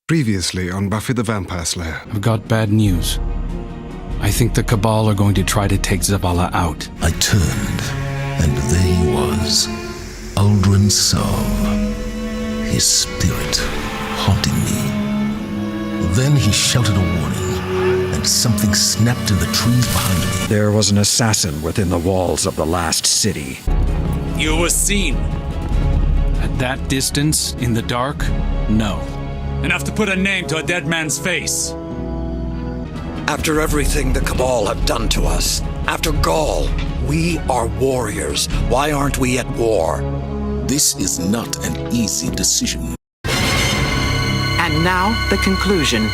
Previously on Buffy the Vampire Slayer. I've got bad news. I think the Cabal are going to try to take Zavala out. I turned, and there was Aldrin's soul, his spirit haunting me. Then he shouted a warning, and something snapped in the trees behind me. There was an assassin within the walls of the last city. You were seen. At that distance, in the dark, no. Enough to put a name to a dead man's face. After everything the Cabal have done to us, after Gaul, we are warriors. Why aren't we at war? This is not an easy decision. And now, the conclusion.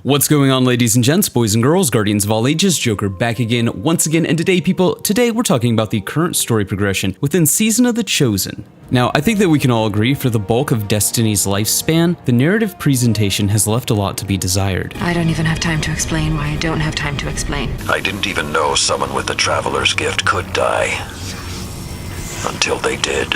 What's going on, ladies and gents, boys and girls, guardians of all ages, Joker back again, once again, and today we're talking about the current story progression within Season of the Chosen. Now, I think that we can all agree for the bulk of Destiny's lifespan, the narrative presentation has left a lot to be desired. I don't even have time to explain why I don't have time to explain. I didn't even know someone with the Traveler's Gift could die. Until they did.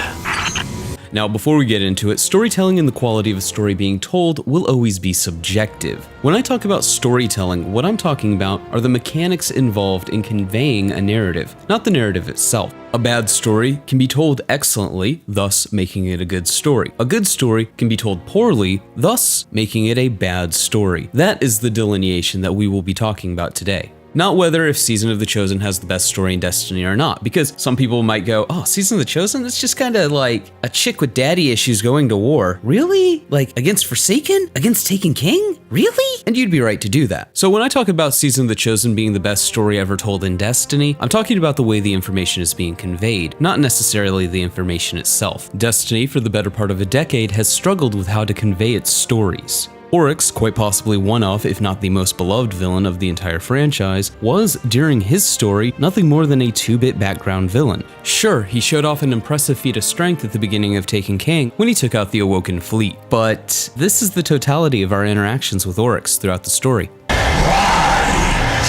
Now, before we get into it, storytelling and the quality of a story being told will always be subjective. When I talk about storytelling, what I'm talking about are the mechanics involved in conveying a narrative, not the narrative itself. A bad story can be told excellently, thus making it a good story. A good story can be told poorly, thus making it a bad story. That is the delineation that we will be talking about today. Not whether if Season of the Chosen has the best story in Destiny or not, because some people might go, oh, Season of the Chosen? It's just kind of like a chick with daddy issues going to war. Really? Like, against Forsaken? Against Taken King? Really? And you'd be right to do that. So when I talk about Season of the Chosen being the best story ever told in Destiny, I'm talking about the way the information is being conveyed, not necessarily the information itself. Destiny, for the better part of a decade, has struggled with how to convey its stories. Oryx, quite possibly one of, if not the most beloved villain of the entire franchise, was, during his story, nothing more than a 2-bit background villain. Sure, he showed off an impressive feat of strength at the beginning of Taken King when he took out the Awoken fleet, but this is the totality of our interactions with Oryx throughout the story. Right.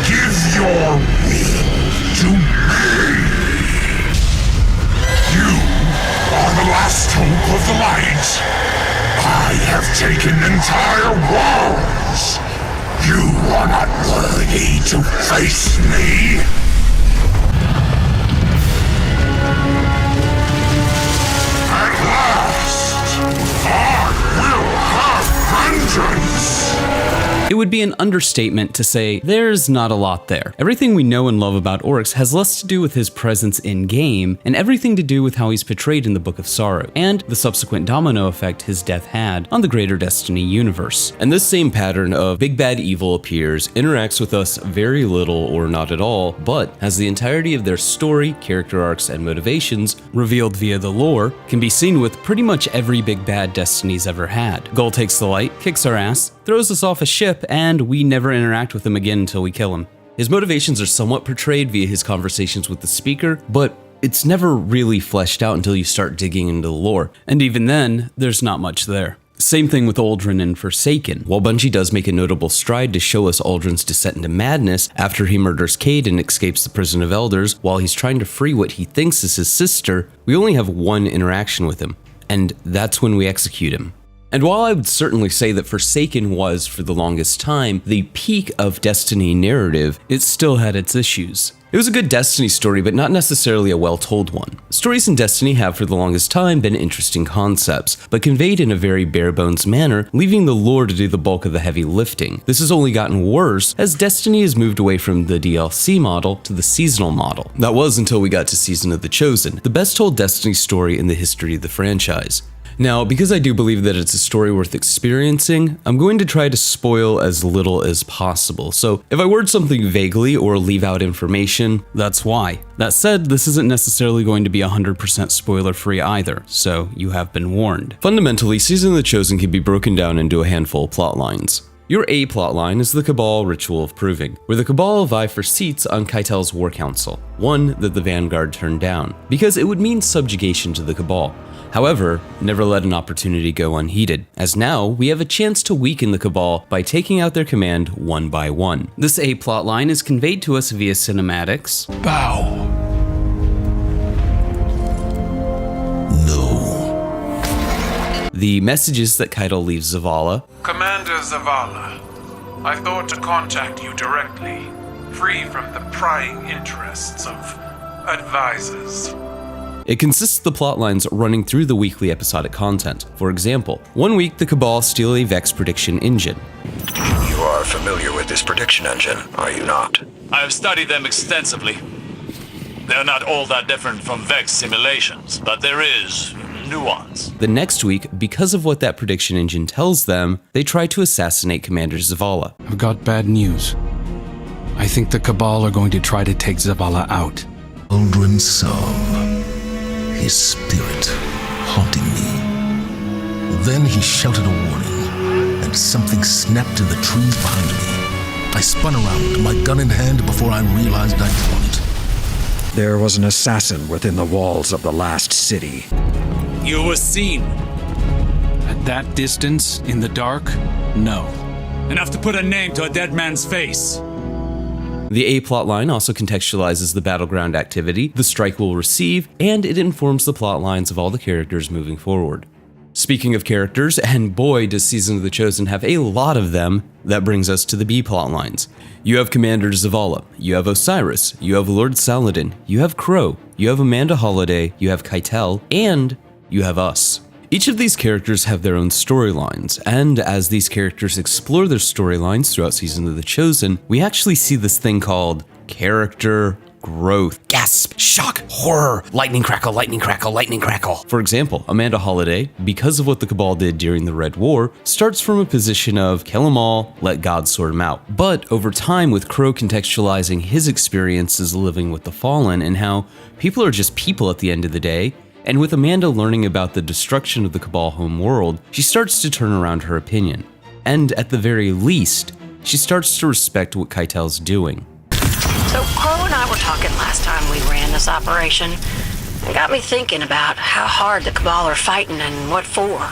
Give your will to me. You are the last hope of the light. I have taken entire worlds. You are not worthy to face me. At last, I will have vengeance. It would be an understatement to say there's not a lot there. Everything we know and love about Oryx has less to do with his presence in-game, and everything to do with how he's portrayed in the Book of Sorrow, and the subsequent domino effect his death had on the greater Destiny universe. And this same pattern of big bad evil appears, interacts with us very little or not at all, but has the entirety of their story, character arcs, and motivations revealed via the lore, can be seen with pretty much every big bad Destiny's ever had. Gaul takes the light, kicks our ass, throws us off a ship, and we never interact with him again until we kill him. His motivations are somewhat portrayed via his conversations with the speaker, but it's never really fleshed out until you start digging into the lore, and even then, there's not much there. Same thing with Aldrin and Forsaken. While Bungie does make a notable stride to show us Aldrin's descent into madness after he murders Cade and escapes the prison of elders while he's trying to free what he thinks is his sister, we only have one interaction with him, and that's when we execute him. And while I would certainly say that Forsaken was, for the longest time, the peak of Destiny narrative, it still had its issues. It was a good Destiny story, but not necessarily a well-told one. Stories in Destiny have for the longest time been interesting concepts, but conveyed in a very bare-bones manner, leaving the lore to do the bulk of the heavy lifting. This has only gotten worse as Destiny has moved away from the DLC model to the seasonal model. That was until we got to Season of the Chosen, the best told Destiny story in the history of the franchise. Now, because I do believe that it's a story worth experiencing, I'm going to try to spoil as little as possible. So if I word something vaguely or leave out information, that's why. That said, this isn't necessarily going to be 100% spoiler-free either, so you have been warned. Fundamentally, Season of the Chosen can be broken down into a handful of plot lines. Your A plotline is the Cabal Ritual of Proving, where the Cabal vie for seats on Keitel's War Council, one that the Vanguard turned down, because it would mean subjugation to the Cabal. However, never let an opportunity go unheeded, as now we have a chance to weaken the Cabal by taking out their command one by one. This A plotline is conveyed to us via cinematics. Bow. No. The messages that Keitel leaves Zavala. Commander Zavala, I thought to contact you directly, free from the prying interests of advisors. It consists of the plotlines running through the weekly episodic content. For example, one week the Cabal steal a Vex prediction engine. You are familiar with this prediction engine, are you not? I have studied them extensively. They're not all that different from Vex simulations, but there is nuance. The next week, because of what that prediction engine tells them, they try to assassinate Commander Zavala. I've got bad news. I think the Cabal are going to try to take Zavala out. Aldrin's Descent. His spirit haunting me. Then he shouted a warning, and something snapped in the trees behind me. I spun around, my gun in hand, before I realized I'd drawn it. There was an assassin within the walls of the last city. You were seen. At that distance, in the dark, no. Enough to put a name to a dead man's face. The A plotline also contextualizes the battleground activity the strike will receive, and it informs the plotlines of all the characters moving forward. Speaking of characters, and boy does Season of the Chosen have a lot of them, that brings us to the B plotlines. You have Commander Zavala, you have Osiris, you have Lord Saladin, you have Crow, you have Amanda Holiday, you have Keitel, and you have us. Each of these characters have their own storylines, and as these characters explore their storylines throughout Season of the Chosen, we actually see this thing called character growth. Gasp, shock, horror, lightning crackle, lightning crackle, lightning crackle. For example, Amanda Holiday, because of what the Cabal did during the Red War, starts from a position of kill them all, let God sort them out. But over time, with Crow contextualizing his experiences living with the Fallen and how people are just people at the end of the day, and with Amanda learning about the destruction of the Cabal home world, she starts to turn around her opinion. And at the very least, she starts to respect what Keitel's doing. So Crow and I were talking last time we ran this operation. It got me thinking about how hard the Cabal are fighting and what for.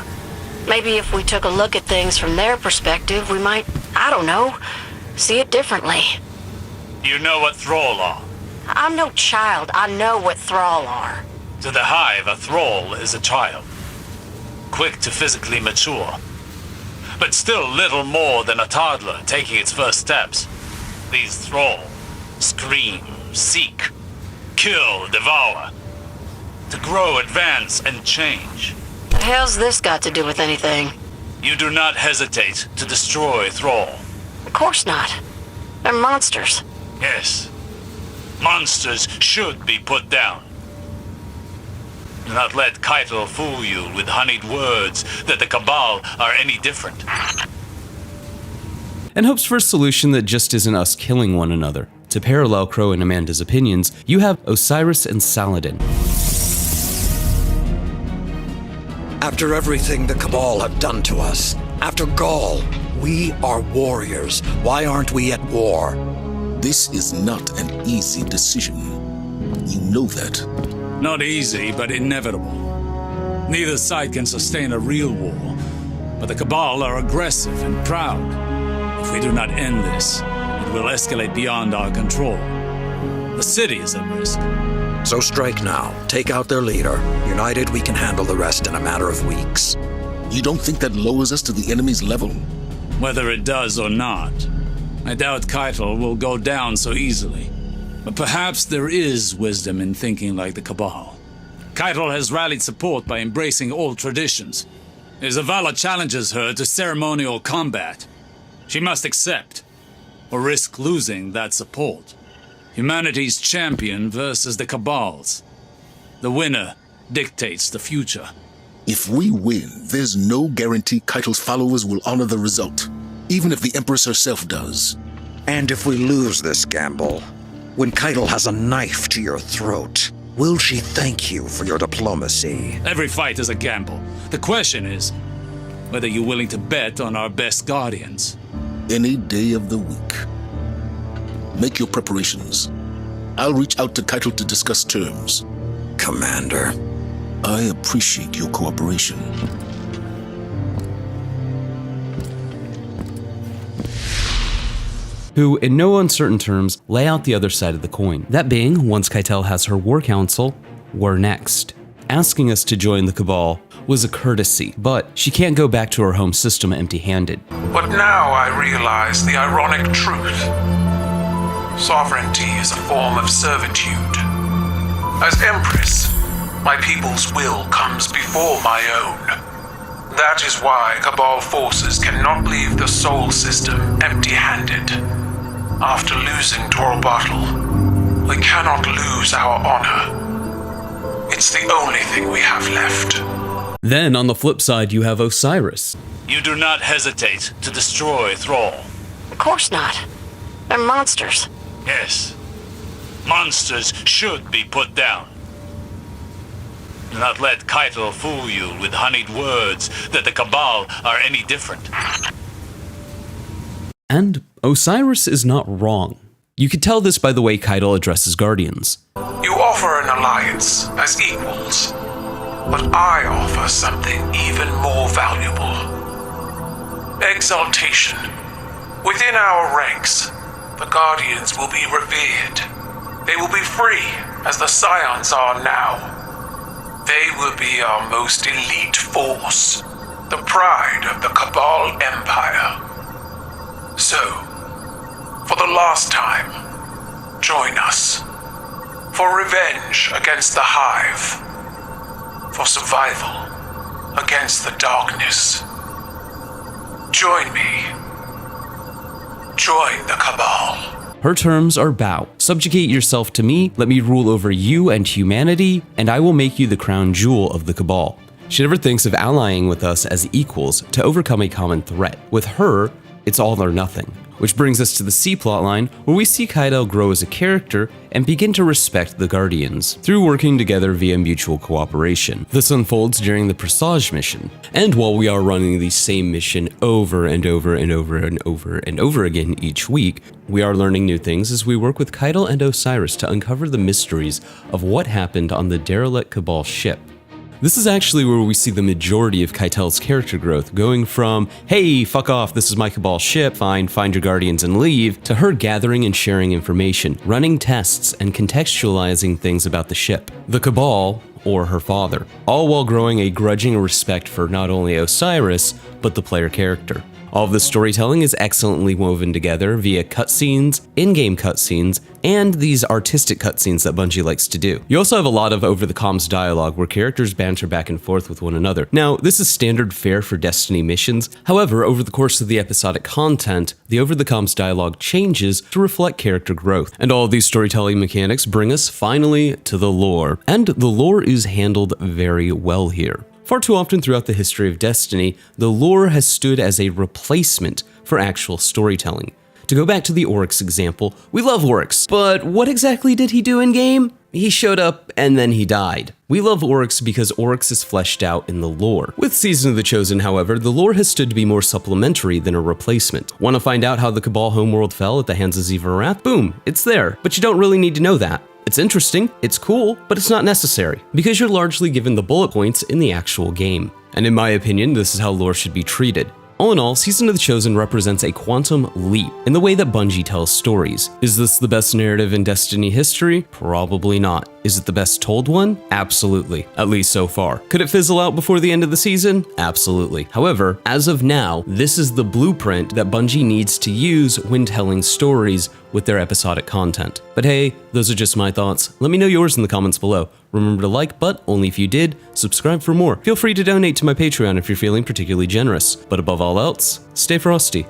Maybe if we took a look at things from their perspective, we might, I don't know, see it differently. You know what Thrall are. I'm no child. I know what Thrall are. To the Hive, a Thrall is a child. Quick to physically mature. But still little more than a toddler taking its first steps. These Thrall scream, seek, kill, devour. To grow, advance, and change. The hell's this got to do with anything? You do not hesitate to destroy Thrall. Of course not. They're monsters. Yes. Monsters should be put down. Do not let Keitel fool you with honeyed words that the Cabal are any different. And hopes for a solution that just isn't us killing one another. To parallel Crow and Amanda's opinions, you have Osiris and Saladin. After everything the Cabal have done to us, after Gaul, we are warriors. Why aren't we at war? This is not an easy decision. You know that. Not easy, but inevitable. Neither side can sustain a real war, but the Cabal are aggressive and proud. If we do not end this, it will escalate beyond our control. The city is at risk. So strike now. Take out their leader. United, we can handle the rest in a matter of weeks. You don't think that lowers us to the enemy's level? Whether it does or not, I doubt Keitel will go down so easily. But perhaps there is wisdom in thinking like the Cabal. Keitel has rallied support by embracing old traditions. If Zavala challenges her to ceremonial combat, she must accept, or risk losing that support. Humanity's champion versus the Cabal's. The winner dictates the future. If we win, there's no guarantee Keitel's followers will honor the result, even if the Empress herself does. And if we lose this gamble, when Keitel has a knife to your throat, will she thank you for your diplomacy? Every fight is a gamble. The question is whether you're willing to bet on our best guardians. Any day of the week. Make your preparations. I'll reach out to Keitel to discuss terms. Commander. I appreciate your cooperation. Who, in no uncertain terms, lay out the other side of the coin. That being, once Keitel has her war council, we're next. Asking us to join the Cabal was a courtesy, but she can't go back to her home system empty-handed. But now I realize the ironic truth. Sovereignty is a form of servitude. As Empress, my people's will comes before my own. That is why Cabal forces cannot leave the Sol system empty-handed. After losing Toro Bottle, we cannot lose our honor. It's the only thing we have left. Then, on the flip side, you have Osiris. You do not hesitate to destroy Thrall. Of course not. They're monsters. Yes. Monsters should be put down. Do not let Keitel fool you with honeyed words that the Cabal are any different. And Osiris is not wrong. You could tell this by the way Keitel addresses Guardians. You offer an alliance as equals, but I offer something even more valuable. Exaltation. Within our ranks, the Guardians will be revered. They will be free, as the Scions are now. They will be our most elite force, the pride of the Cabal Empire. So, for the last time, join us. For revenge against the Hive. For survival against the darkness. Join me. Join the Cabal. Her terms are bow. Subjugate yourself to me, let me rule over you and humanity, and I will make you the crown jewel of the Cabal. She never thinks of allying with us as equals to overcome a common threat. With her, it's all or nothing. Which brings us to the C plotline, where we see Keitel grow as a character and begin to respect the Guardians through working together via mutual cooperation. This unfolds during the Presage mission, and while we are running the same mission over and over and over and over and over again each week, we are learning new things as we work with Keitel and Osiris to uncover the mysteries of what happened on the derelict Cabal ship. This is actually where we see the majority of Keitel's character growth, going from, hey, fuck off, this is my Cabal ship, fine, find your Guardians and leave, to her gathering and sharing information, running tests, and contextualizing things about the ship, the Cabal, or her father, all while growing a grudging respect for not only Osiris, but the player character. All of this storytelling is excellently woven together via cutscenes, in-game cutscenes, and these artistic cutscenes that Bungie likes to do. You also have a lot of over-the-comms dialogue where characters banter back and forth with one another. Now, this is standard fare for Destiny missions. However, over the course of the episodic content, the over-the-comms dialogue changes to reflect character growth. And all of these storytelling mechanics bring us finally to the lore. And the lore is handled very well here. Far too often throughout the history of Destiny, the lore has stood as a replacement for actual storytelling. To go back to the Oryx example, we love Oryx, but what exactly did he do in-game? He showed up and then he died. We love Oryx because Oryx is fleshed out in the lore. With Season of the Chosen, however, the lore has stood to be more supplementary than a replacement. Want to find out how the Cabal homeworld fell at the hands of Xivu Arath? Boom, it's there, but you don't really need to know that. It's interesting, it's cool, but it's not necessary, because you're largely given the bullet points in the actual game. And in my opinion, this is how lore should be treated. All in all, Season of the Chosen represents a quantum leap in the way that Bungie tells stories. Is this the best narrative in Destiny history? Probably not. Is it the best told one? Absolutely, at least so far. Could it fizzle out before the end of the season? Absolutely. However, as of now, this is the blueprint that Bungie needs to use when telling stories with their episodic content. But hey, those are just my thoughts. Let me know yours in the comments below. Remember to like, but only if you did. Subscribe for more. Feel free to donate to my Patreon if you're feeling particularly generous. But above all else, stay frosty.